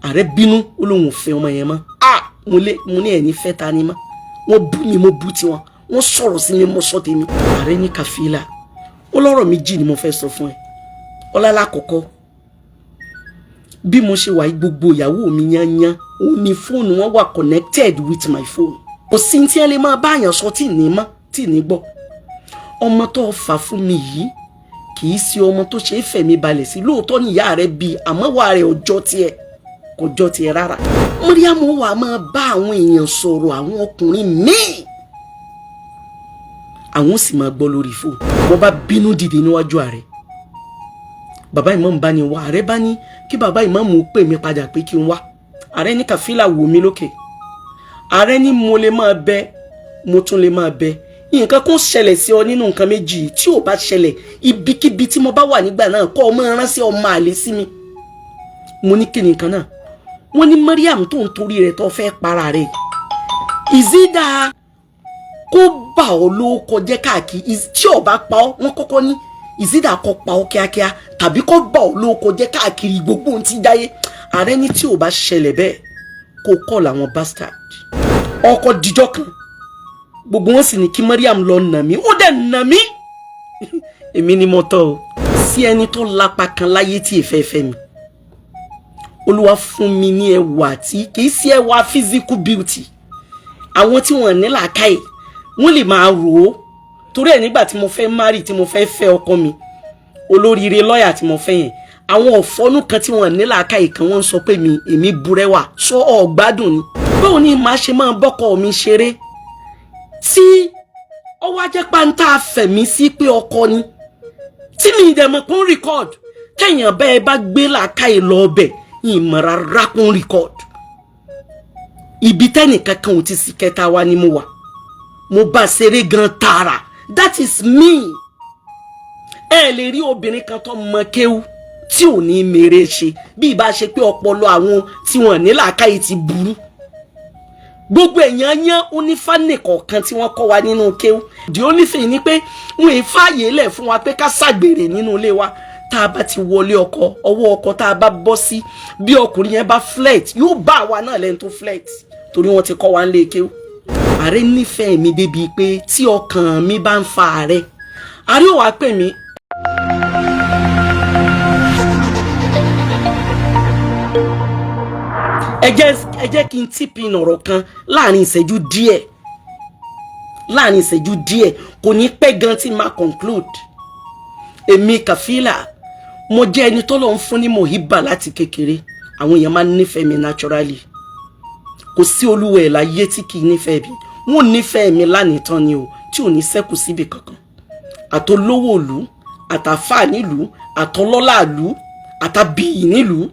ààrẹ bínú ó lóun ò fẹ́ ọmọ yẹn mọ́ mo ní ẹni fẹ́ ta ni mọ́ wọ́n bú mi mo bú tiwọn wọ́n sọ̀rọ̀ sí mi mo sọ tèmi. ààrẹ ní Kàfílà ó lọ́rọ̀ méjì ni mo fẹ́ sọ fún ẹ. ọlọ́lá kọ̀kọ́ bí mo ṣe wà gbogbo ìyàwó mi yányán òun ni fóònù wọn wà connected with my phone. kò sí tí ẹ lè máa bá àyàn sọ tí ní mọ́ tí ní gbọ́. ọmọ tó fà fún mi yìí kì í ṣe ọmọ tó ṣe é fẹ̀mí balẹ̀ sí. lóòótọ́ ni ìyá rẹ̀ bí àmọ́ wà rẹ̀ ọjọ́ tiẹ̀ kò jọ tiẹ̀ rárá. Mariam wà máa bá àwọn èèyàn sọ̀rọ̀ àwọn ọkùnrin míì àwọn sì máa gbọ́ lórí fóònù. wọ́n bá bínú dìde níwájú ààrẹ. bàbá ìmáàmù bá ní wá ààrẹ bá ní kí bàbá ìmáàmù pè mí padà pé kí n wá. ààrẹ ní Kàfílà wò mí lókè. ààrẹ ní mo lè máa bẹ mo tún lè máa bẹ. nǹkan kan ṣẹlẹ̀ sí ọ nínú nǹkan méjì tí ò bá ṣẹlẹ̀ ibikíbi tí mo bá wà nígbà náà kọ́ ọmọ ránṣẹ́ ọmọ àlè sí mi. mo ní kí ni nǹkan náà. wọ́n ní Mariam tó ń torí rẹ̀ tó fẹ́ para rẹ̀ ìzídà kó bà ọ́ ló kọjẹ́ káàkiri tí ò bá pa ọ́ wọ́n kọ́kọ́ ní ìzídà kó pa ọ́ kíákíá tàbí kó bà ọ́ ló kọjẹ́ káàkiri gbogbo ohun tí dáyé. ààrẹ ní tí ò bá ṣẹlẹ̀ bẹ́ẹ̀ kó kọ́ làwọn bastard. ọkọ̀ díjọ́ kan gbogbo wọn sì ní kí Mariam lọ nà mí ó dẹ̀ nà mí. èmi ni mo tọ́ o sí ẹni tó lápá kan láyé tí èfẹ́ fẹ́ mi. Olúwa fún mi ní ẹwà tí kì í sí ẹwà physical beauty. àwọn tí wọ́n ní làákàyè wọ́n lè máa rò ó torí ẹ̀ nígbà tí mo fẹ́ marry tí mo fẹ́ fẹ́ ọkọ mi olóríire lọ́ọ̀yà tí mo fẹ́ yẹn àwọn ọ̀fọ́nú kan tí wọ́n ní làákàyè kan wọ́n sọ pé èmi burẹ́wà sọ ọ̀gbádùn ni. báwo ni màá ṣe máa bọ́kọ mi ṣeré tí ọwọ́ ajẹ́ pàǹtà fẹ̀mí sí pé ọkọ ni tí mi ìdẹ̀mọ̀ kún record kẹ́yìn bẹ́ẹ̀ bá gbé làákàyè lọ ọbẹ̀ ìmọ̀ rárá kún record. ibi tẹ́nìkan kan ò ti sì kẹta wa ni mo wà mo bá ṣeré gan tààrà that is me. ẹ lè rí obìnrin kan tó mọ kéwú tí ò ní mèrè ṣe bí ìbá ṣe pé ọpọlọ àwọn tí wọ́n ní làákàyè ti burú. gbogbo èèyàn yán onífànì kọ̀ọ̀kan tí wọ́n kọ́ wa nínú kéwú. the only thing ni pé wọ́n è fààyè lẹ̀ fún wa pé ká ṣàgbèrè nínú ilé wa tá a bá ti wọlé ọkọ ọwọ́ ọkọ tá a bá bọ́ sí bí ọkùnrin yẹn bá flirt yóò bá àwa náà lẹ́nu tó flirt torí wọ́n ti kọ́ wa nílé kéwú. ààrẹ nífẹ̀ẹ́ mi débi pé tí ọkàn mi bá ń fa ààrẹ ò wá pè mí. ẹ jẹ́ kí n tipin ọ̀rọ̀ kan láàrin ìṣẹ́jú díẹ̀ kò ní pẹ́ gan tí máa conclude. èmi Kàfílà mo jẹ́ ẹni tó lọ ń fún ní mohiba láti kékeré àwọn èèyàn máa ń nífẹ̀ẹ́ mi naturally kò sí olúwẹ̀ láyé tí kì í nífẹ̀ẹ́ mi wọ́n nífẹ̀ẹ́ mi lánìtàn ni o tí ò ní ṣẹ́kù síbi kankan. àtolówó ìlú àtàfà nílùú àtọlọ́lá ìlú àtàbíyì nílùú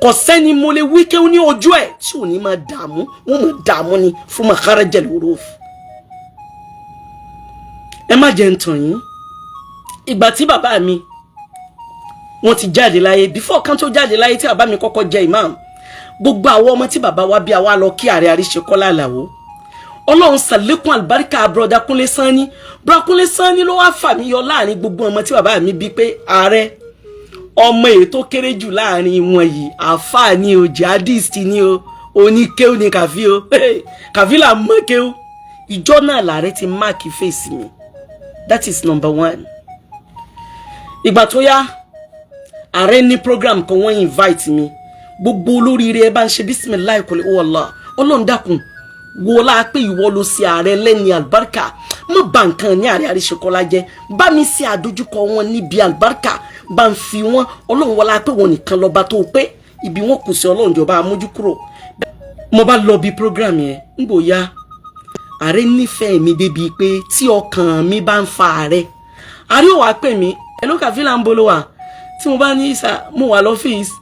kò sẹ́ni mo lè wí kéwú ní ojú ẹ̀ tí ò ní máa dààmú wọ́n máa dààmú ni fún makharajal huruf. ẹ má jẹ́ ń tàn yín ìgbà tí bàbá mi wọ́n ti jáde láyé before kan tó jáde láyé tí bàbá mi kọ́kọ́ jẹ́ imam gbogbo àwọn ọmọ tí bàbá wa bí àwa lọ kí Ààrẹ Àríṣekọ́lá Àlàó Ọlọ́run ṣàlékún àlùbáríkà broda Kúnlé Sanni ló wá fà mí yọ láàrin gbogbo ọmọ tí bàbá mi bí pé ààrẹ ọmọ èyí tó kéré jù láàrin wọn yìí àfáà ni o jihadist ni o oníkéw ni Kàfí o Kàfílà mọ́kéw ìjọ náà làárẹ̀ ti máàkì fèsì mi that is number one. ìgbà tó yá ààrẹ ní program kan wọ́n invite mi gbogbo olóríire ẹ bá ń ṣe bisimilayi kò lè wọlá Ọlọ́run dákun wọlá pé ìwọ ló ṣe ààrẹ lẹ́ni àlùbáríkà mo bá nǹkan ní Ààrẹ Àríṣekọ́lá jẹ́ bá mi ṣe àdójúkọ wọn níbi àlùbáríkà bá ń fi wọn Ọlọ́run wọlá pé wọn nìkan lọ́ba tó pé ibi wọn kù sí Ọlọ́run jọba amójúkúrò. mo bá lọ bí program yẹn ń gbòòyà ààrẹ nífẹ̀ẹ́ mi débi pé tí ọkàn mi bá ń fa ààrẹ ò wá pè mí hello Kàfílà ń bolo wa tí mo bá ní ìsà mo wà lọ́fíìsì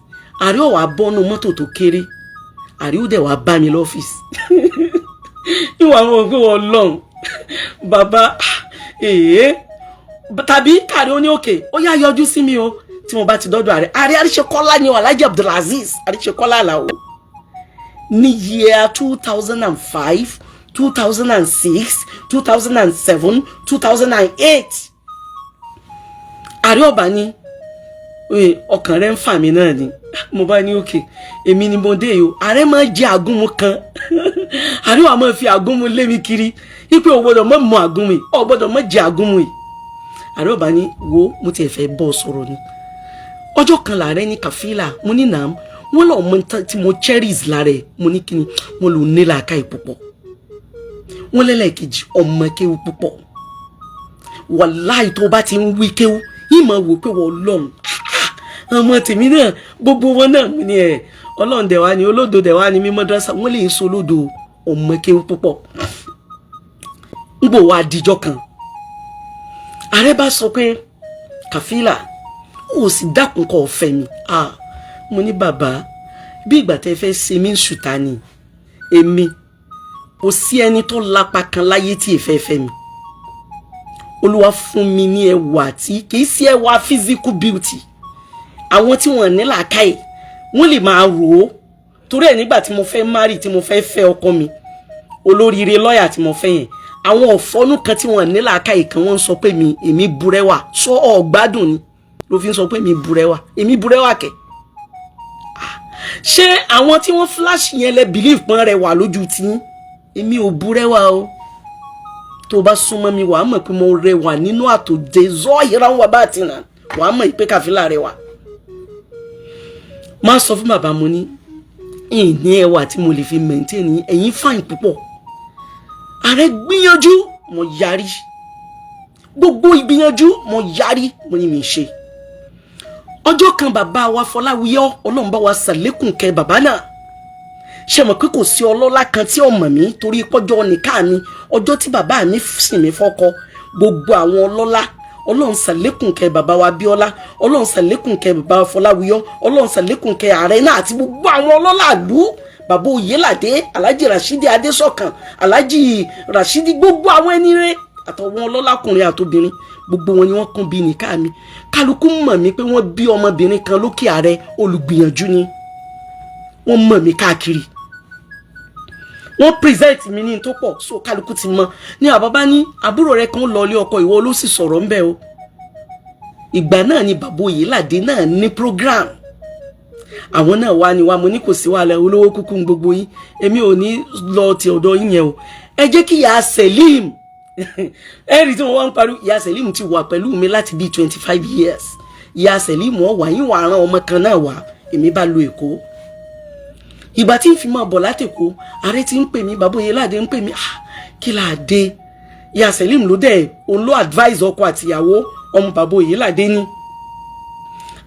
ààrẹ ò wá bọ́nu mọ́tò tó kéré ààrẹ ò dẹ̀ wá bá mi lọ́fíìsì ìwà wọn pé wọ́n lọ́n bàbá tàbí kàrí ó ní òkè ó yá yọjú sí mi o tí mo bá ti dọ́dọ̀ Ààrẹ Àríṣekọ́lá ni Alhaji Abdulaziz Àríṣekọ́lá Àlàó ní year 2005 2006 2007 2008 ààrẹ ọba ní ọkàn rẹ̀ ń fà mí náà ni mo bá ní òkè èmi ni mo dé yìí o ààrẹ máa jẹ àgúnmu kan ààrẹ wa máa fi àgúnmu lé mi kiri ipe ò gbọ́dọ̀ mọ mọ àgúnmu yìí ò gbọ́dọ̀ mọ jẹ àgúnmu yìí ààrẹ ọba ní wo mo tiẹ̀ fẹ́ bọ́ sọ̀rọ̀ ni ọjọ́ kan làárẹ̀ ní kàfílà mo ní nàám wọ́n lọ mọ tí mo cherish lára ẹ̀ mo ní kíni wọ́n lò ní làákàyè púpọ̀ wọ́n lẹ́lẹ́kejì ọmọ kéwú púpọ̀ wàláì tó bá ti ń wí kéwú yìí máa wò pé wọ́n lọ́hùn ọmọ tèmi náà gbogbo wọn náà mo ní ọlọ́run dẹ̀ wá ní olódo dẹ̀ wá ní mímọ́ dọ́sà wọ́n lè so olódo ọmọ kéwú púpọ̀ ń bò wá díjọ́ kan ààrẹ bá sọ pé kàfílà ó sì dákun kọ́ ọ̀fẹ́ mi mo ní bàbá bí ìgbà tẹ́ fẹ́ ṣe mí ṣùtá ni èmi kò sí ẹni tó lápá kan láyé tí èfẹ́ fẹ́ mi olúwa fún mi ní ẹwà tí kì í sí ẹwà physical beauty àwọn tí wọ́n ní làákàyè wọ́n lè máa rò ó torí ẹ̀ nígbà tí mo fẹ́ marry tí mo fẹ́ fẹ́ ọkọ mi olóríire lọ́ọ̀yà tí mo fẹ́ yẹn àwọn ọ̀fọ́nú kan tí wọ́n ní làákàyè kan wọ́n ń sọ pé èmi burẹ́wà sọ ọ̀gbádùn ni ló fi ń sọ pé èmi burẹ́wà kẹ̀ ṣé àwọn tí wọ́n flash yẹn lẹ believe pọ́n rẹ̀ wà lójú tí èmi ò burẹ́wà o tó bá súnmọ́ mi wàá mọ̀ pé mo rẹwà nínú àtòjẹ zọ́ ìran wa bá ti ràn wàá mọ̀ ìpè kàfílà rẹwà má sọ fún bàbá mo ní ìní ẹwà tí mo lè fi maintain ẹ̀yin fine púpọ̀ ààrẹ gbìyànjú mo yarí gbogbo ìgbìyànjú mo yarí mo ní mi ṣe ọjọ́ kan bàbá wa Fọláwíyọ́ Ọlọ́run bá wa ṣàlékún kẹ́ bàbá náà ṣe mọ̀ pé kò sí ọlọ́lá kan tí ó mọ̀ mí torí pọ́jọ́ nìka mi ọjọ́ tí bàbá mi sìn mí fọ́kọ gbogbo àwọn ọlọ́lá Ọlọ́run ṣàlékún kẹ́ bàbá wa Bíọ́lá Ọlọ́run ṣàlékún kẹ́ bàbá wa Fọláwíyọ́ Ọlọ́run ṣàlékún kẹ́ ààrẹ náà àti gbogbo àwọn ọlọ́lá ìlú bàbá Oyèládé Alhaji Rashidi Adésọ̀kan Alhaji Rashidi gbogbo àwọn ẹni rẹ̀ àtọwọn ọlọ́lákùnrin àtobìnrin gbogbo wọn ni wọ́n kún bí nìka mi kálukú mọ̀ mí pé wọ́n bí ọmọbìnrin kan lókè ààrẹ olùgbìyànjú ni wọ́n mọ̀ mí káàkiri wọ́n present mi ní tó pọ̀ so kálukú ti mọ̀ ní àbábá ní àbúrò rẹ̀ kan lọ ilé ọkọ ìwọ ló sì sọ̀rọ̀ ńbẹ̀ o ìgbà náà ni bàbá Oyèládé náà ní program àwọn náà wá ní wa mo ní kò sí wàhálà olówó kúkú gbogbo yín èmi ò ní lọ ti ọ̀dọ̀ yín yẹn o ẹ jẹ́ kí ìyá Selim ẹ̀rí tí wọ́n wá ń parí ìyá Selim ti wà pẹ̀lú mi láti bí 25 years ìyá Selim wọ́n wà yín wà rán ọmọ kan náà wá èmi bá lọ Èkó ìgbà tí n fi máa bọ̀ látẹ̀kọ́ ààrẹ ti ń pè mí bàbá Oyèládé ń pè mí kí là dé ìyá Selim ló dẹ̀ òun ló advise ọkọ àtìyàwó ọmọ bàbá Oyèládé ní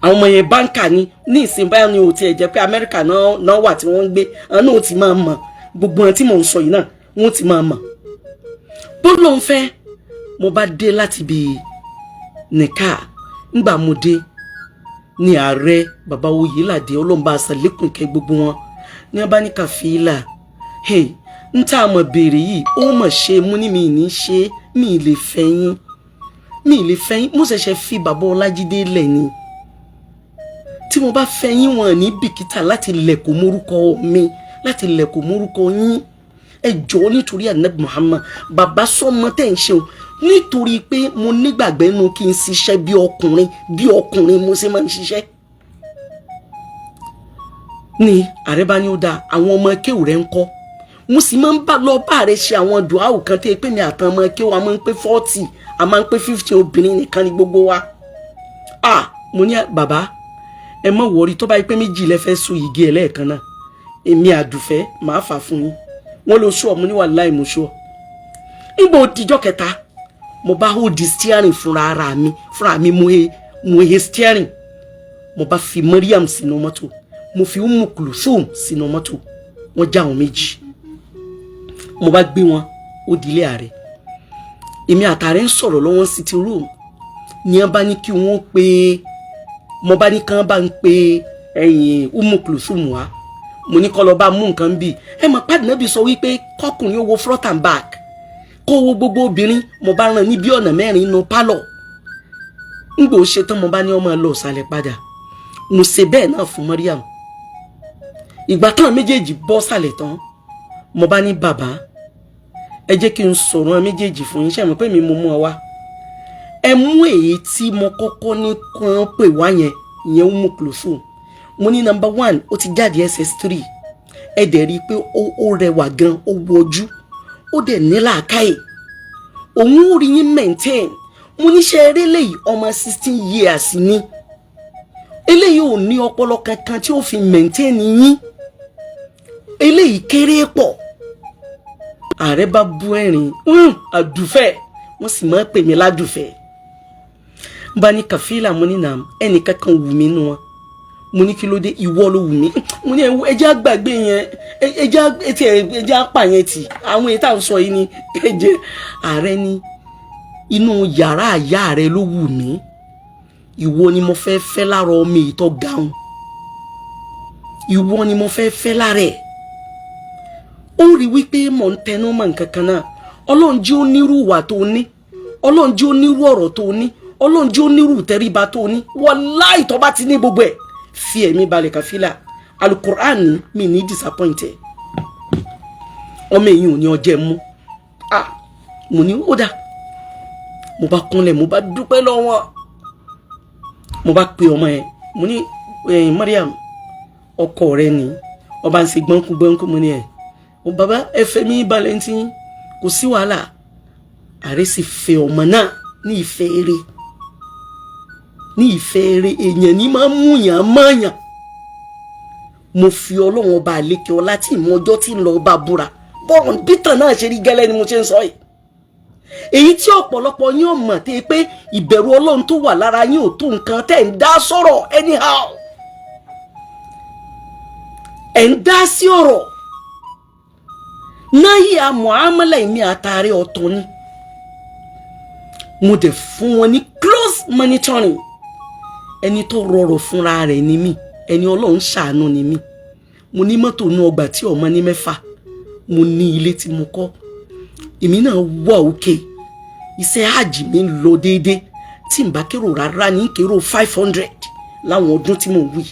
àwọn ọmọ yẹn báńkà ní ìsìn báyà ni ò tiẹ̀ jẹ́ pé Amẹ́ríkà náà wà tí wọ́n ń gbé àwọn náà ti máa mọ̀ gbogbo wọn tí mò ń sọ yìí náà wọ́n ti máa mọ̀ bó ló ń fẹ́ mo bá dé láti bí nìka ńgbà mo dé ní ààrẹ bàbá Oyèládé ọlọ́mọba àṣàlékún kẹ́ gbogbo wọn ní ọba ní kàfílà ń tá a mọ̀ béèrè yìí ó mọ̀ ṣe mú ní mi ní ṣe mi lè fẹ́yìn mo ṣẹ̀ṣẹ̀ fi bàbá Ọlájídé lẹ̀ ni tí mo bá fẹ́yìn wọn ní bìkítà láti lẹ̀kọ̀ mórúkọ mi láti lẹ̀kọ̀ mórúkọ yín ẹ jọ̀ọ́ nítorí Ànábì Muhammad bàbá sọmọ tẹ̀ ń ṣeun nítorí pé mo nígbàgbẹ́ nù kí n ṣiṣẹ́ bí ọkùnrin mo ṣe máa ń ṣiṣẹ́ ní ààrẹ bá ní ó dáa àwọn ọmọ kéwù rẹ̀ ń kọ́ mo sì máa ń bá lọ bá rẹ̀ ṣe àwọn dùáwù kan tẹ́ pé mi àtàn ọmọ kéwù a máa ń pé 40 a máa ń pé 50 obìnrin nìkan ni gbogbo wa mo ní bàbá ẹ mọ̀ wọ̀rí tó bá yí pé méjì lẹ fẹ́ so igi ẹ̀ lẹ́ẹ̀kan náà èmi àdùfẹ́ màá fà fún yín wọ́n lọ sọ mo ní wàláhì mo sọ nígbà òdìjọ́ kẹta mo bá hold steering fúnra mi mo he steering mo bá fi Mariam sínú mọ́tò mo fi Umu Kulthum sínú mọ́tò wọ́n já wọn méjì mo bá gbé wọn ó dilé ààrẹ èmi àtàrẹ ń sọ̀rọ̀ lọ́wọ́ sitting room ní wọ́n bá ní kí wọ́n pé mo bá ní kán bá ń pe Umu Kulthum wá mo ní kó lọ bá mú nǹkan bí ẹ mọ̀ pàdé náà bí sọ wípé kọkùnrin ó wo front and back kó wo gbogbo obìnrin mo bá rán ní bí ọ̀nà 4 inú pálọ̀ ńgbò ṣe tán mo bá ní ọmọ lọ sálẹ̀ padà mo ṣe bẹ́ẹ̀ náà fún Mariam ìgbà tán méjèèjì bọ́ sálẹ̀ tán mo bá ní bàbá ẹ jẹ́ kí n sọ̀rọ̀ méjèèjì fún yín ṣé mọ̀ pé mi mo mú ọ wá ẹ mú èyí tí mo kọ́kọ́ ní kan pè wá yẹn ìyẹn Umu Kulthum mo ní number 1 ó ti jáde SS3 ẹ dẹ̀ rí pé ó rẹwà gan ó wojú ó dẹ̀ ní làákàyè òun rí yín maintain mo ní ṣe eré léyìí ọmọ 16 years ni eléyìí ò ní ọpọlọ kankan tí ó fi maintain yín eléyìí kéré pọ̀ ààrẹ bá bú ẹ̀rín àdùfẹ́ wọ́n sì máa pè mí ládùfẹ́ bá ní Kafila mo ní nà ẹnì kankan wù mí nù wọn mo ní kí ló dé ìwọ ló wù mí mo ní ẹjẹ́ àgbàgbé yẹn ẹjẹ́ àpà yẹn tì àwọn èyí tá à ń sọ yìí ni ẹjẹ́ ààrẹ ní inú yàrá àyà rẹ ló wù mí ìwọ ni mo fẹ́ lára ọmọ èyí tó gáhùn ìwọ ni mo fẹ́ lára ẹ̀ ó rí wípé mò ń tẹnu mọ́ nǹkan kan náà ọlọ́run jí ó nírú ìwà tó ní ọlọ́run jí ó nírú ọ̀rọ̀ tó ní ọlọ́run jí ó nírú ìtẹríba tó ní wàláhì tó bá ti ní gbogbo ẹ̀ fi ẹ̀mí balẹ̀ Kafila alukur'an mi ní disappointed ọmọ èyí ò ní ọjẹ́ mú mo ní ó dá mo bá kúnlẹ̀ mo bá dúpẹ́ lọ́wọ́ mo bá pe ọmọ ẹ̀ mo ní Mariam ọkọ rẹ ni ọba ń ṣe gbọ́nkú mo ní ẹ̀ o bàbá ẹ fẹ́ mi balẹ̀ ntí kò sí wàhálà ààrẹ sì fẹ́ ọmọ náà ní ìfẹ́ eré èèyàn ní máa ń mú yàn mọ́yàn mo fi ọlọ́run ọba àlékè ọlá tí ìmọ̀ ọjọ́ tí ń lọ ọba búra bọ́ọ̀n bítàn náà ṣe rí gẹ́lẹ́ ni mo ṣe ń sọ yìí èyí tí ọ̀pọ̀lọpọ̀ yín ò mọ̀ tẹ́ pé ìbẹ̀rù ọlọ́run tó wà lára yín ò tó nǹkan tẹ́ ń dá sọ̀rọ̀ anyhow ẹ̀ ń dá sí ọ̀rọ̀ náà yí àmọ̀ámọ́lá ìmí àtàrí ọ̀tọ̀ ni mo dẹ̀ fún wọn ní close monitoring ẹni tó rọrọ̀ fúnra rẹ̀ ni mí ẹni ọlọ́run ṣàánú ni mí mo ní mọ́tò inú ọgbà tí ọmọ ní 6 mo ní ilé tí mo kọ́ èmi náà wà òkè iṣẹ́ hajj mi ń lọ déédé tí n bá kérò rárá ní kérò 500 láwọn ọdún tí mo wí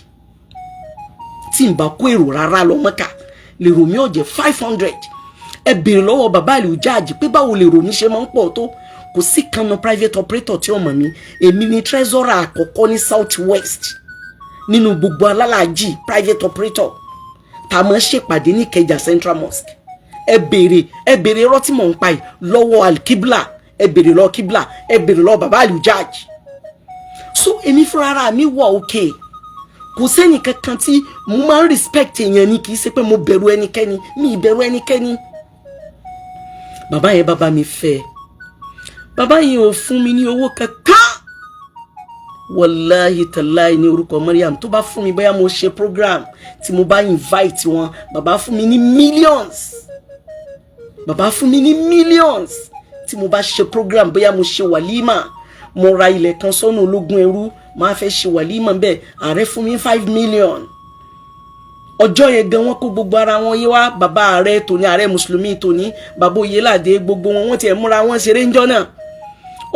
tí n bá kó èrò rárá lọ Mẹ́kà lè rò mí ó jẹ́ 500 ẹ béèrè lọ́wọ́ bàbá ìlú jáàjì pé báwo lè rò mí ṣe máa ń pọ̀ tó kò sí kan private operator tí ọmọ mi èmi ni treasurer àkọ́kọ́ ní South West nínú gbogbo alálàájì private operator tá a máa ṣèpàdé ní Ìkẹjà Central Mosque ẹ béèrè irọ́ tí mò ń pa yìí lọ́wọ́ Al-Qibla ẹ béèrè lọ́wọ́ Qibla ẹ béèrè lọ́wọ́ bàbá ìlú jáàjì so èmi fúnra ara mi wà okay kò sẹ́ni kankan tí mo máa ń respect èèyàn ni kì í ṣe pé mo bẹ̀rù ẹnikẹ́ni mi ìbẹ̀rù ẹnikẹ́ni bàbá yẹn bàbá mi fẹ́ bàbá yẹn ò fún mi ní owó kankan wàláhì tàláhì ní orúkọ Mariam tó bá fún mi bóyá mo ṣe program tí mo bá invite wọn bàbá fún mi ní millions tí mo bá ṣe program bóyá mo ṣe wàlímà mo ra ilẹ̀ kan sọ́nà ológun ẹrú máa fẹ́ ṣe wàlímà bẹ́ẹ̀ ààrẹ fún mi 5 million ọjọ́ yẹn gan wọ́n kó gbogbo ara wọn yé wá bàbá ààrẹ tòní ààrẹ mùsùlùmí tòní bàbá Oyèládé gbogbo wọn ti ẹ̀ múra wọn ṣeré ńjọ́ náà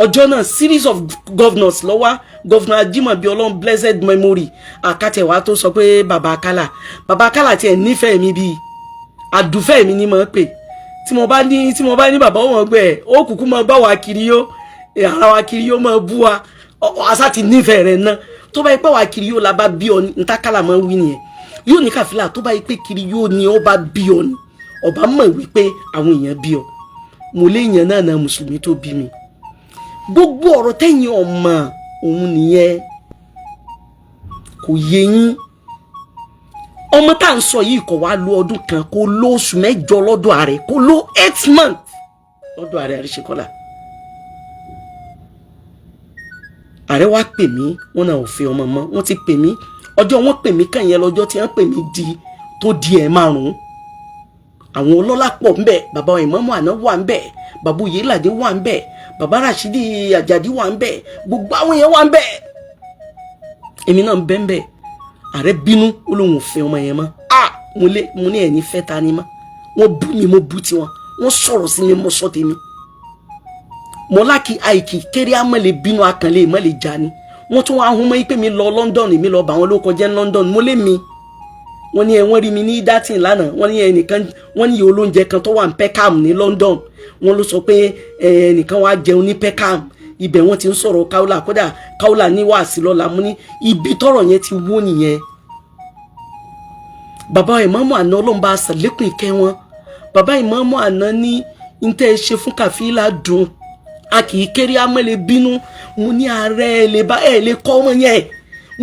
ọjọ́ náà series of governors lọ́wọ́ governor Ajimobi Ọlọ́run blessed memory àkàtẹ̀wá tó sọ pé bàbá Akálà tiẹ̀ nífẹ̀ẹ́ mi bíi àdùfẹ́ mi ní mọ̀ pé tí mo bá ní bàbá wọn gbẹ ó kúkú mọ bá wa kiri yó ara wa kiri yó mọ bú wa àṣà ti nífẹ̀ẹ́ rẹ̀ náà tó bá yẹ pé wa kiri yó la bá bí ọ ní ntakala mọ́ wí nìyẹn yóò ní Kàfílà tó bá yẹ pé kiri yó ni ó bá bí ọ ní ọba mọ̀ wípé àwọn èèyàn bí ọ mo lé èèyàn náà mùsùlùmí tó bí mi gbogbo ọ̀rọ̀ tẹ́yìn ọmọ òun nìyẹn kò yé yín ọmọ tá à ń sọ yìí kò wá lo ọdún kan kò lo oṣù 8 lọ́dọ̀ ààrẹ kò lo 8 months lọ́dọ̀ ààrẹ Àríṣekọ́lá ààrẹ wá pè mí wọn náà ò fẹ́ ọmọ mọ́ wọ́n ti pè mí ọjọ́ wọn pè mí kàn yẹn lọ́jọ́ tí wọ́n pè mí di ẹ̀5 àwọn ọlọ́lá pọ̀ ńbẹ̀ bàbá Ìmámù àná wà ńbẹ̀ bàbá Oyèládé wà ńbẹ̀ bàbá Rashidi Àjàdí wà ńbẹ̀ gbogbo àwọn yẹn wà ńbẹ̀ èmi náà ń bẹ ńbẹ̀ ààrẹ bínú ó lóun ò fẹ́ ọmọ yẹn mọ́ mo ní ẹni fẹ́ ta ni mọ́ wọ́n bú mi mo bú tiwọn wọ́n sọ̀rọ̀ sí mi mo sọ tèmi mo láki àìkì kéré àmọ́ lè bínú akànlé mọ́ lè jà ni wọ́n tún wá hun mọ́ pé mi lọ London mi lọ bá wọn ló kọjá ní London mo lé mi wọ́n ní wọ́n rí mi ní datin lánàá wọ́n ní ẹnìkan wọ́n ní olóúnjẹ kan tó wà ní Peckham ní London wọ́n ló sọ pé ẹnìkan wá jẹun ní Peckham ibẹ̀ wọ́n ti ń sọ̀rọ̀ Kaula kódà Kaula ní wàásì lọ́la mo ní ibi tọ́rọ̀ yẹn ti wó nìyẹn. Bàbá ìmáàmù àná Ọlọ́run bá ṣàlékún ìkẹ́ wọn. Bàbá ìmáàmù àná ní ntẹ́ ṣe fún Kàfílà dùn a kì í kéré amẹ́lẹ̀ bínú mo ní ààrẹ lè bá lè kọ́ ọmọ yẹn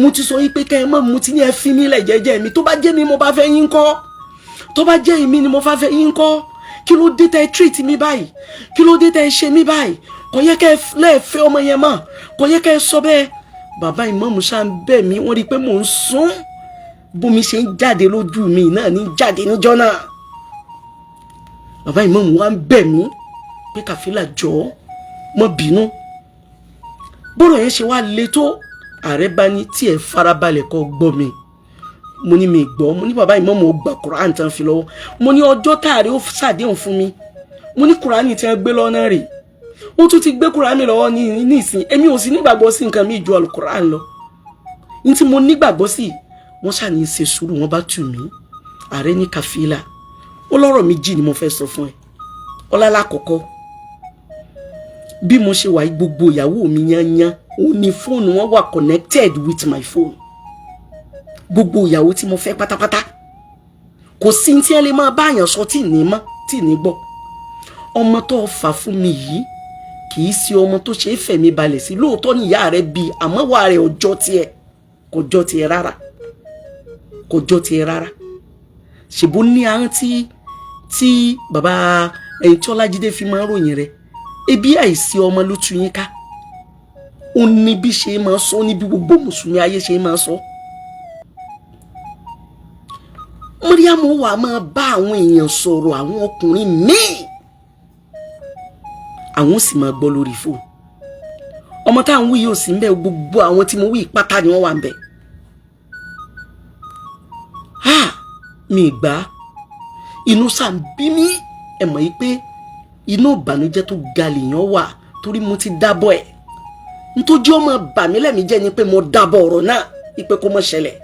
mo ti sọ yí pé kẹ́ ẹ mọ̀ mo ti ní ẹ fi mí lẹ̀ jẹ́jẹ́ mi tó bá jẹ́ mi mo bá fẹ́ yín kọ́ tó bá jẹ́ èmi ni mo bá fẹ́ yín kọ́ kí ló dé tẹ́ treat mi báyìí kí ló dé tẹ́ ṣe mi báyìí kò yẹ kẹ́ lẹ́ẹ̀fẹ́ ọmọ yẹn mọ́ kò yẹ kẹ́ sọ bẹ́ẹ̀. Bàbá ìmáàmù ṣá ń bẹ̀ mí wọ́n rí i pé mò ń sún bómi ṣe ń jáde lójú mi náà ní jáde níjọ́ náà. Bàbá ìmáàmù wá ń bẹ̀ mí pé Kàfílà jọ̀ọ́ mọ́ bínú. Bọ́rọ̀ yẹn ṣe wá le tó ààrẹ bá ní tí ẹ farabalẹ̀ kó gbọ́ mi. Mo ní mi gbọ́ mo ní bàbá ìmáàmù ó gba Quran tán fi lọ́wọ́ mo ní ọjọ́ táàrí ó ṣàdéhùn fún mi mo ní Quran tí wọ́n gbé lọ́nà rè wọ́n tún ti gbé Quran lọ́wọ́ ní ìsìn èmi ò sì nígbàgbọ́ sí nǹkan mi ju Al-Quran lọ. Ní tí mo nígbàgbọ́ sí wọ́n ṣàní ṣe sùúrù wọ́n bá tù mí. Ààrẹ ní Kàfílà ó lọ́rọ̀ méjì ni mo fẹ́ sọ fún ẹ. Ọlá lákọ̀ọ́kọ́ bí mo ṣe wà gbogbo ìyàwó mi yányán ó ní fóònù wọn wà connected with my phone. Gbogbo ìyàwó tí mo fẹ́ pátápátá kò sí tí ẹ lè máa báyàn sọ tí ní mọ́ tí ní gbọ́. Ọmọ tó fà fún mi yìí kì í ṣe ọmọ tó ṣe é fẹ̀mí balẹ̀ sí lóòótọ́ ní ìyá rẹ̀ bí àmọ́ wà rẹ̀ ọjọ́ tiẹ̀ kò jọ tiẹ̀ rárá kò jọ tiẹ̀ rárá. Ṣèbó ní ahọ́n tí bàbá ẹ̀yìn tí Ọlájídé fi máa ń ròyìn rẹ̀ ebi àìsí ọmọ ló tú yín ká ó ní bí ṣe máa sọ ní bí gbogbo mùsùlùmí ayé ṣe máa sọ. Mariam wà máa bá àwọn èèyàn sọ̀rọ̀ àwọn ọkùnrin míì àwọn sì máa gbọ́ lórí fóònù. Ọmọ táwọn wí yóò sí ń bẹ gbogbo àwọn tí mo wí pátá ni wọ́n wà ń bẹ. Mi gbà inú sáà ń bí mi ẹ mọ̀ yí pé inú ìbànújẹ́ tó ga lèèyàn wà torí mo ti dábọ̀ ẹ̀ nítorí ọmọ bà mí lẹ́mìí jẹ́ ni pé mo dábọ̀ ọ̀rọ̀ náà ipe kó mọ̀ ṣẹlẹ̀.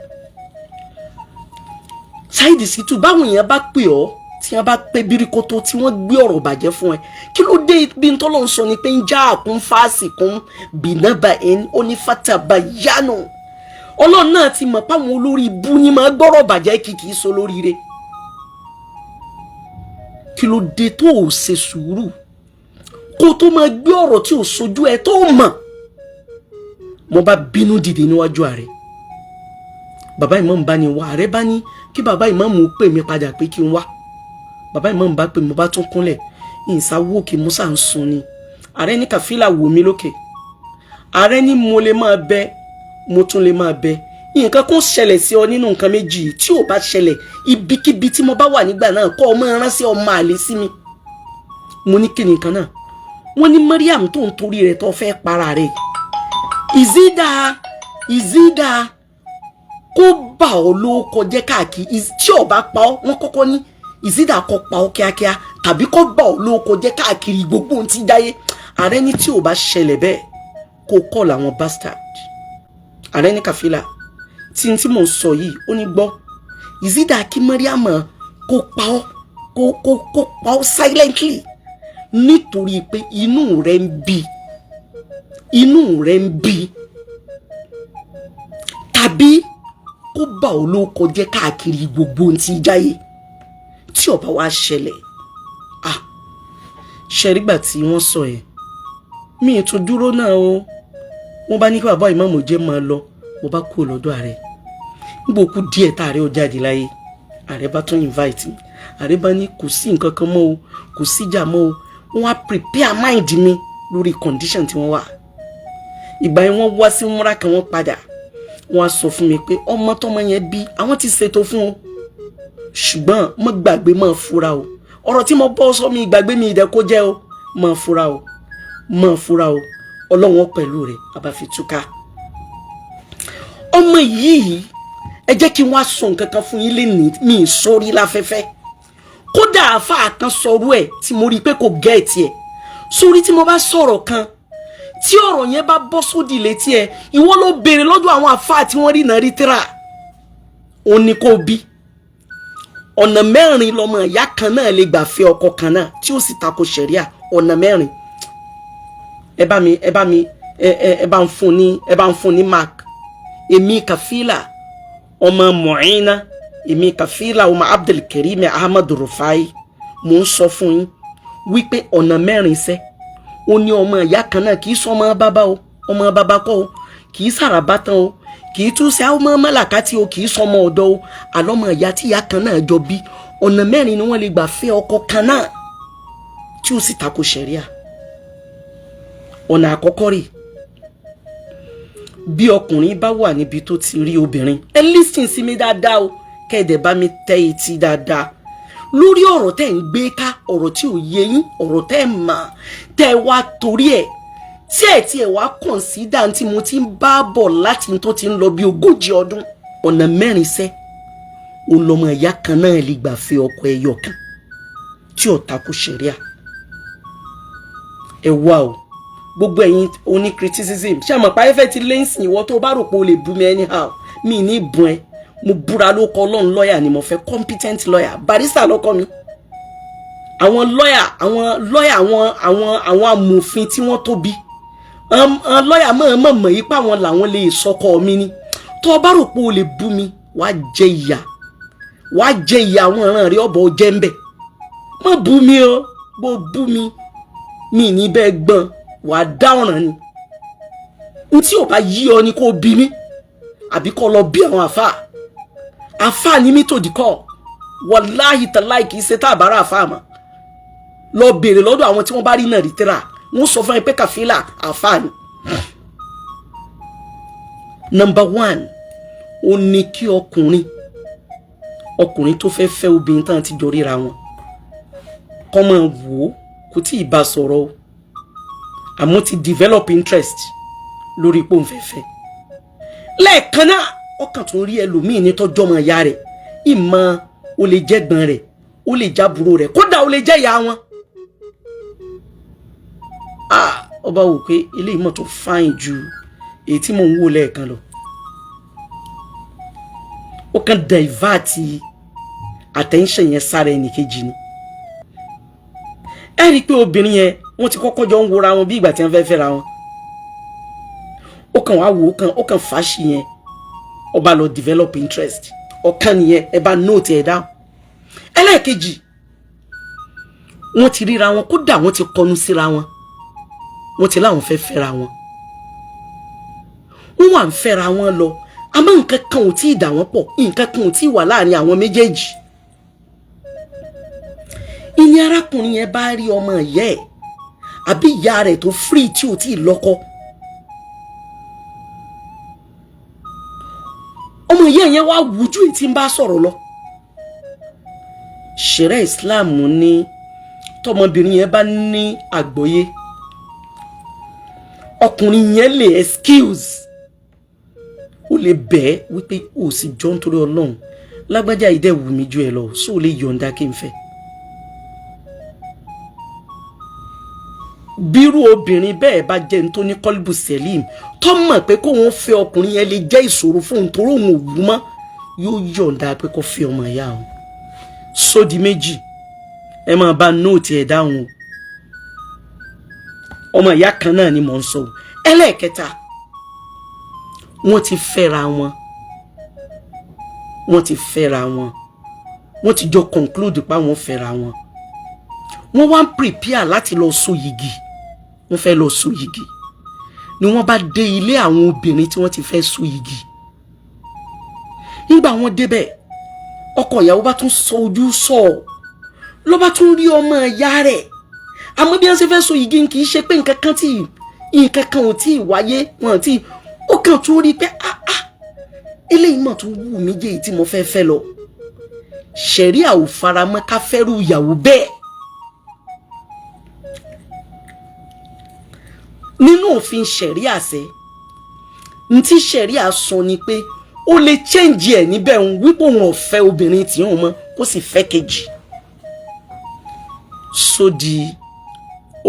Saheed Shittu báwọn èèyàn bá pè ọ́ tí wọ́n bá pé bíríkótó tí wọ́n gbé ọ̀rọ̀ bàjẹ́ fún ẹ kí ló dé bí n tọ́lọ́ ń sọ ni pé ń já àkún fáàsì kún bìnàbà ẹni onífàtàbà yánu. Ọlọ́run náà ti mọ̀ páwọn olórí ibú ni máa gbọ́rọ̀ bàjẹ́ kìkì so lóríire. Kí ló dé tó ò ṣe sùúrù kó tó máa gbé ọ̀rọ̀ tí ò sojú ẹ tó mọ̀. Mo bá bínú dìde níwájú ààrẹ. Bàbá ìmáàmù bá ní wá ààrẹ bá ní kí bàbá ìmáàmù pè mí padà pé kí n wá. Bàbá ìmáàmù bá pè mo bá tún kúnlẹ̀ ìsáwó kí Musa ń sun ni. Ààrẹ ní Kàfílà wò mí lókè. Ààrẹ ní mo lè máa bẹ mo tún lè máa bẹ. Nǹkan kan ṣẹlẹ̀ sí ọ nínú nǹkan méjì tí ò bá ṣẹlẹ̀ ibikíbi tí mo bá wà nígbà náà kọ́ ọmọ ránṣẹ́ ọmọ àlè sí mi. Mo ní kí ni nǹkan náà wọ́n ní Mariam tó ń torí rẹ̀ tó fẹ́ para rẹ̀ ìzídà kó bà ọ́ ló kọjẹ́ káàkiri tí ò bá pa ọ́ wọ́n kọ́kọ́ ní ìzídà kó pa ọ́ kíákíá tàbí kó bà ọ́ ló kọjẹ́ káàkiri gbogbo ohun tí dáyé. Ààrẹ ní tí ò bá ṣẹlẹ̀ bẹ́ẹ̀ kó kọ́ làwọn bastard. Ààrẹ ní Kàfílà tí mò ń sọ yìí ó ní gbọ́ ìzídà kí Mariam kó pa ọ́ silently nítorí pé inú rẹ̀ ń bí tàbí kó bà ọ́ ló kọjẹ́ káàkiri gbogbo ohun tí jáyé tí ó bá wá ṣẹlẹ̀. Ṣẹ̀rígbà tí wọ́n sọ ẹ̀ mi tún dúró náà o wọ́n bá ní kí bàbá ìmáàmù jẹ́ máa lọ mo bá kú lọ́dọ̀ ààrẹ nígbà kú díẹ̀ táàrẹ ó jáde láyé ààrẹ bá tún invite mi. Ààrẹ bá ní kò sí nǹkan kan mọ́ o kò síjà mọ́ o wọ́n á prepare mind mi lórí condition tí wọ́n wà. Ìgbà yẹn wọ́n wá sí múra kan wọ́n padà wọ́n á sọ fún mi pé ọmọ tọ́mọ yẹn bí àwọn ti ṣètò fún o ṣùgbọ́n mo gbàgbé máa fura o ọ̀rọ̀ tí mo bọ́ sọ mi ìgbàgbé mi ìdẹ kó jẹ́ o máa fura o Ọlọ́run pẹ̀lú rẹ̀ àbáfi túká. Ọmọ yìí ẹ jẹ́ kí wọ́n á sọ nǹkan kan fún yín lénìí mi sórí láfẹ́fẹ́ kódà àfáà kan sọrú ẹ̀ tí mo rí pé kò gẹ́ẹ̀tì ẹ̀ sórí tí mo bá sọ̀rọ̀ kan tí ọ̀rọ̀ yẹn bá bọ́ sódì létí ẹ̀ ìwọ ló béèrè lọ́dọ̀ àwọn àfáà tí wọ́n rí náà rí tíra òun ni kò bí. Ọ̀nà mẹ́rin lọmọ ìyá kan náà lè gbà fẹ́ ọkọ kan náà tí ó sì tako ṣẹ̀ríà ọ̀nà mẹ́rin. ẹ bá ń fún ní mark èmi Kafila ọmọ Mu'ina èmi Kafila ọmọ Abdulkarim Ahmad Rufai mo ń sọ fún yín wípé ọ̀nà mẹ́rin ṣe ó ní ọmọ ìyá kan náà kì í sọ ọmọ bàbá o ọmọ bàbá kọ́ o kì í sàràbátàn o kì í tún ṣe ọmọ mọ́làkátì o kì í sọ ọmọ ọ̀dọ́ o àlọ́mọ ìyá tí ìyá kan náà jọ bí ọ̀nà mẹ́rin ni wọ́n lè gbà fẹ́ ọkọ kan náà tí ó sì tako ṣẹ̀ríà. Ọ̀nà àkọ́kọ́ rèé bí ọkùnrin bá wà níbi tó ti rí obìnrin ẹ listen sí mi dáadáa o kẹ́ẹ̀dẹ̀ bá mi tẹ́ etí dáadáa lórí ọ̀rọ̀ tẹ́ ń gbé ká ọ̀rọ̀ tí ò yé yín ọ̀rọ̀ tẹ́ ń mà tẹ́ wá torí ẹ̀ tí ẹ̀ tí ẹ̀ wá consider tí mo ti ń bá bọ̀ láti tó ti ń lọ bí 40 ọdún ọ̀nà mẹ́rin sẹ́ olọmọ ìyá kan náà lè gbà fẹ́ ọkọ ẹyọ kan tí ó tako ṣẹ̀ríà. Ẹ wá o gbogbo ẹ̀yin oní criticism ṣé àmọ́ páyé fẹ́ ti lẹ́sìn ìwọ tó bá rò pé o lè bú mi anyhow mi ní bùn ẹ mo búra ló kọ Ọlọ́run lọ́yà ni mo fẹ́ competent lawyer barrister lọ́kọ mi àwọn lọ́yà àwọn amòfin tí wọ́n tóbi lọ́yà mọ̀ yípa wọn làwọn lè sọkọ mi ni tó bá rò pé o lè bú mi wàá jẹ ìyà àwọn ọ̀ràn rí ọ̀bọ̀ jẹ́ ń bẹ̀ má bú mi o bó bú mi ní bẹ́ẹ̀ gbọ́n wàá dá ọ̀ràn ni n tí ò bá yí ọ ni kó bí mi àbí kó lọ bí àwọn àfáà ní mi tòdì kọ́ wàláhì tàláì kìí ṣe tá àbára àfáà mọ́ lọ bèèrè lọ́dọ̀ àwọn tí wọ́n bá rí náà rí tẹ́ra wọ́n sọ fún ẹ pé Kafila àfáà ni. Number 1 ó ní kí ọkùnrin tó fẹ́ fẹ́ obìnrin tán ti jọ ríra wọn kọ́ máa wò ó kò tí ì bá sọ̀rọ̀ o àmọ́ ti develop interest lórí ipò nfẹ́fẹ́ lẹ́ẹ̀kan náà ọkàn tún rí ẹlòmíì ní tọ́jọ́ ọmọ ìyá rẹ̀ ìmọ̀ ó lè jẹ́gbọ́n rẹ̀ ó lè jábúrò rẹ̀ kódà ó lè jẹ́ ìyá wọn. Ọba wò pé ilé ìmọ̀ tó fáìn ju èyí tí mò ń wò lẹ́ẹ̀kan lọ ó kàn divert attention yẹn sára ẹnì kejì ni. Ẹ rí i pé obìnrin yẹn wọ́n ti kọ́kọ́ jọ ń wora wọn bí ìgbà tí wọ́n fẹ́ fẹ́ra wọn ó kàn wá wò ó kàn fàṣì yẹn ó bá lọ develop interest ọ̀kan nìyẹn ẹ bá note ẹ̀ down. Ẹlẹ́ẹ̀kejì wọ́n ti ríra wọn kódà wọ́n ti kọnu síra wọn wọ́n ti láwọn fẹ́ fẹ́ra wọn wọ́n wà ń fẹ́ra wọn lọ àmọ́ nǹkan kan ò tí ì dà wọ́n pọ̀ nǹkan kan ò tí ì wà láàrin àwọn méjèèjì. Ìní arákùnrin yẹn bá rí ọmọ ìyá ẹ̀ àbí ìyá rẹ̀ tó free tí ò tí ì lọ́kọ ọmọ ìyá yẹn wá wùjú tí ń bá sọ̀rọ̀ lọ. Ṣẹ̀ríà Islam ní tọmọbìnrin yẹn bá ní àgbọ́yé ọkùnrin yẹn lè excuse ó lè bẹ́ẹ̀ wípé ó sì jọ nítorí Ọlọ́run lágbájá ìdẹ́ wù mí ju ẹ lọ sóò lè yọ̀ǹda kí n fẹ́. Bírú obìnrin bẹ́ẹ̀ bá jẹ́ ní tó ní kọ́líbù sẹ́lìm tó mọ̀ pé kó wọn fẹ́ ọkùnrin yẹn lè jẹ́ ìṣòro fún òun torí òun ò wú mọ́ yóò yọ̀ǹda pé kó fẹ́ ọmọ ìyá òun. Sódì méjì ẹ máa bá nóòtì ẹ̀ dáhùn o ọmọ ìyá kan náà ni mò ń sọ. Ẹlẹ́ẹ̀kẹta wọ́n ti fẹ́ra wọn wọ́n ti jọ conclude pa wọ́n fẹ́ra wọn wọ́n wá ń prepare láti lọ so yìgì wọ́n fẹ́ lọ so yìgì ni wọ́n bá dé ilé àwọn obìnrin tí wọ́n ti fẹ́ so yìgì. Nígbà wọ́n débẹ̀ ọkọ ìyàwó bá tún sọ ojú sọ ló bá tún rí ọmọ ìyá rẹ̀ àmọ́ bí wọ́n ṣe fẹ́ so yìgì kì í ṣe pé nǹkan kan ò tí ì wáyé wọn tí ó kàn tún rí pé eléyìí mọ̀ tún wù mí jẹ́ èyí tí mo fẹ́ lọ. Ṣẹ̀ríà ò faramọ́ ká fẹ́rù ìyàwó bẹ́ẹ̀. Nínú òfin ṣẹ̀ríà ṣe ntí ṣẹ̀ríà sọ ni pé ó lè change ẹ̀ níbẹ̀ ń wípé òun ò fẹ́ obìnrin tí òun mọ́ kó sì fẹ́ kejì.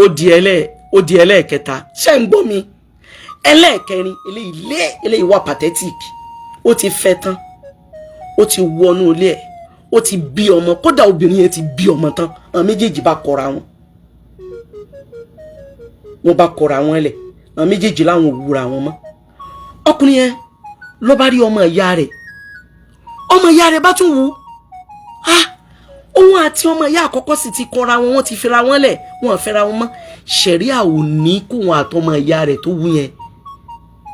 Ó di ẹlẹ́ẹ̀kẹta ṣé ń gbọ́ mi. Ẹlẹ́ẹ̀kẹrin eléyìí wà pathetic ó ti fẹ́ tán ó ti wọnú ilé ẹ̀ ó ti bí ọmọ kódà obìnrin yẹn ti bí ọmọ tán àwọn méjèèjì bá kọra wọn bá kọra wọn lẹ̀ àwọn méjèèjì láwọn òwúra wọn mọ́ ọkùnrin yẹn ló bá rí ọmọ ìyá rẹ̀ bá tún wù òun àti ọmọ ìyá àkọ́kọ́ sì ti kọra wọn wọ́n ti fẹ́ra wọn lẹ̀ wọ́n fẹ́ra wọn mọ́ ṣẹ̀ríà ò ní kó wọn àtọmọ ìyá rẹ̀ tó wù yẹn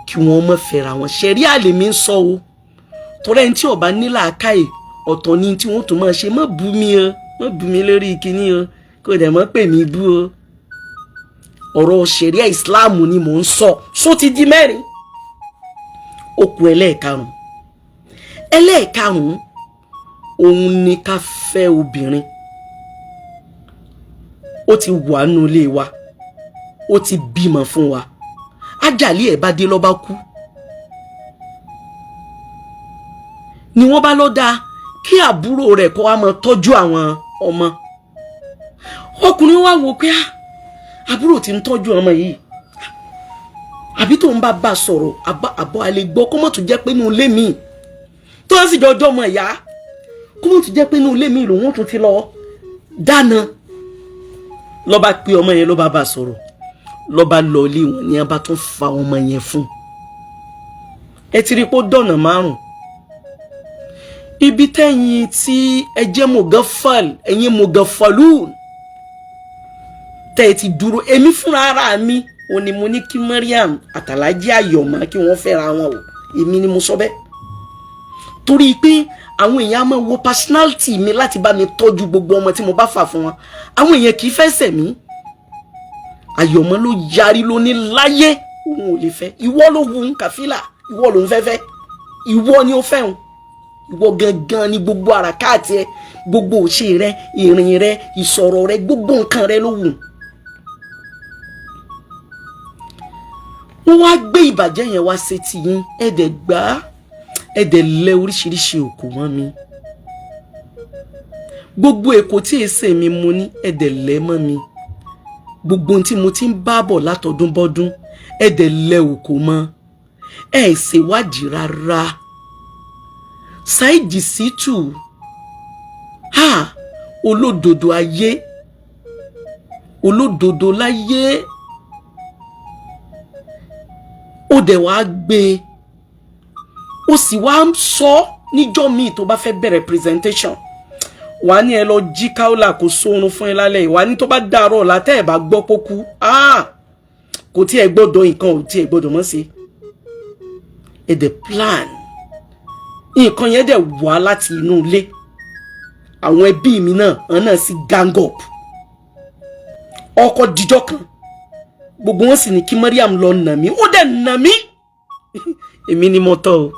kí wọ́n mọ́ fẹ́ra wọn ṣẹ̀ríà lèmi ń sọ o torí ẹni tí ó bá ní làákàyè ọ̀tọ̀ ni tí wọ́n tún máa ṣe má bú mi lórí kíní o kò dẹ̀ mọ́ pè mí bú o ọ̀rọ̀ ṣẹ̀ríà ìsìláàmù ni mò ń sọ só ti di mẹ́rin ó kù ẹlẹ́ẹ̀karùn-ún òun ni ká fẹ́ obìnrin ó ti wà nínú ilé wa ó ti bímọ fún wa ájàlí ẹ̀ bá dé ló bá kú ni wọ́n bá lọ dá kí àbúrò rẹ̀ kó wá máa tọ́jú àwọn ọmọ ọkùnrin wá wò pé àbúrò tí ń tọ́jú ọmọ yìí àbí tó ń bá sọ̀rọ̀ àbọ̀ alẹ́ gbọ́ kó mọ̀ tún jẹ́ pé inú ilé mi tó ń sì jọjọ́ ọmọ ìyá kó mọ̀ tún jẹ́ pé inú ilé mi lòun tún ti lọ dáná ló bá pé ọmọ yẹn ló bá sọ̀rọ̀ ló bá lọ ilé wọn ni a bá tún fa ọmọ yẹn fún ẹ ti rí pé ó dọ̀nà márùn ibi tẹ́yìn tí ẹ jẹ́ mọ̀gáfàl ẹ̀yin mọ̀gáfàlùn tẹ́ ẹ ti dúró èmi fúnra ara mi ó ní mo ní kí Mariam àtàlájí Ayọ̀mọ́ kí wọ́n fẹ́ra wọn o èmi ni mo sọ bẹ́ẹ̀ torí pé àwọn èèyàn máa wo personality mi láti bá mi tọ́jú gbogbo ọmọ tí mo bá fà fún wọn àwọn èèyàn kì í fẹ́ sẹ̀ mí Ayọ̀mọ́ ló yarí ló ní láyé òun ò lè fẹ́ ìwọ ló wù ń kàfílà ìwọ ló ń fẹ́fẹ́ ìwọ ni ó fẹ́ òun ìwọ gangan ni gbogbo àràkáàtì ẹ gbogbo òṣè rẹ ìrìn rẹ ìsọ̀rọ̀ rẹ gbogbo nǹkan rẹ ló wù wọ́n wá gbé ìbàjẹ́ yẹn wá sétí yín ẹ̀dẹ̀ gbá ẹ̀dẹ̀ lẹ oríṣiríṣi òkú mọ́ mi gbogbo èkó tí èsè mi mo ní ẹ̀dẹ̀ lẹ mọ́ mi gbogbo ohun tí mo ti ń bá bọ̀ látọdún bọ́dún ẹ̀dẹ̀ lẹ òkú mọ́ ẹ̀ ṣèwádìí rárá Saheed Shittu olódodo ayé olódodo láyé ó dẹ̀ wá gbé ó sì wá ń sọ níjọ́ míì tó bá fẹ́ bẹ̀rẹ̀ presentation wà ní ẹ lọ jí káólà kó sórun fún ẹ lálẹ́ wà ní tó bá dàárọ̀ látẹ́ ẹ̀ bá gbọ́ pókú kò tí ẹ gbọ́dọ̀ nǹkan ò tí ẹ gbọ́dọ̀ mọ́ sí ẹ dẹ̀ plan nǹkan yẹn dẹ̀ wá láti inú ilé àwọn ẹbí mi náà sì gang up ọkọ̀ díjọ́ kan gbogbo wọn sì ní kí Mariam lọ nà mí ó dẹ̀ nà mí èmi ni mo tọ́ o